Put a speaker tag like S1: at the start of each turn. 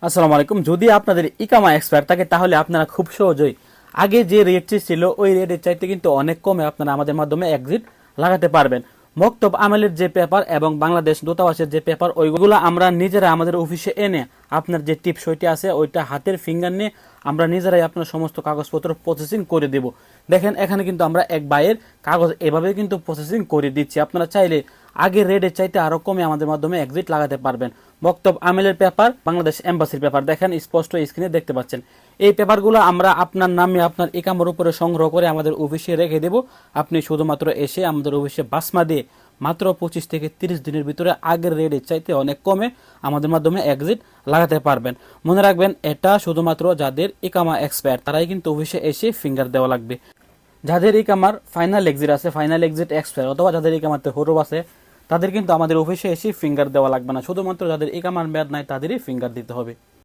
S1: আসসালামু আলাইকুম। যদি আপনাদের ইকামা এক্সপায়ার থাকে তাহলে আপনারা খুব সহজেই আগে যে রেটটি ছিল ওই রেটের চাইতে কিন্তু অনেক কমে আপনারা আমাদের মাধ্যমে এক্সিট লাগাতে পারবেন। মক্তব আমেলের যে পেপার এবং বাংলাদেশ দূতাবাসের যে পেপার ওইগুলো আমরা নিজেরা আমাদের অফিসে এনে আপনার যে টিপস ওইটা আছে ওইটা হাতের ফিঙ্গার নিয়ে আমরা নিজেরাই আপনার সমস্ত কাগজপত্র প্রসেসিং করে দেব। দেখেন এখানে কিন্তু আমরা এক বাইয়ের কাগজ এভাবে কিন্তু প্রসেসিং করে দিচ্ছি। আপনারা চাইলে আগের রেটের চাইতে আরো কমে আমাদের মাধ্যমে এক্সিট লাগাতে পারবেন। মক্তব আমেলের পেপার, বাংলাদেশ এম্বাসির পেপার দেখেন স্পষ্ট স্ক্রিনে দেখতে পাচ্ছেন। এই পেপারগুলো আমরা আপনার নামে আপনার ইকামার উপরে সংগ্রহ করে আমাদের অফিসে রেখে দেব। আপনি শুধুমাত্র এসে আমাদের অফিসে বাসমা দিয়ে মাত্র 25 থেকে 30 দিনের ভিতরে আগের রেটের চাইতে অনেক কমে আমাদের মাধ্যমে এক্সিট লাগাতে পারবেন। মনে রাখবেন এটা শুধুমাত্র যাদের ইকামা এক্সপায়ার তারাই কিন্তু অফিসে এসে ফিঙ্গার দেওয়া লাগবে। যাদের ইকামার ফাইনাল এক্সিট আছে, ফাইনাল এক্সিট এক্সপায়ার অথবা যাদের ইকামাতে হরফ আছে তাদের কিন্তু আমাদের অফিসে এসে ফিঙ্গার দেওয়া লাগবে না। শুধুমাত্র যাদের ইকামার মেয়াদ নাই তাদেরই ফিঙ্গার দিতে হবে।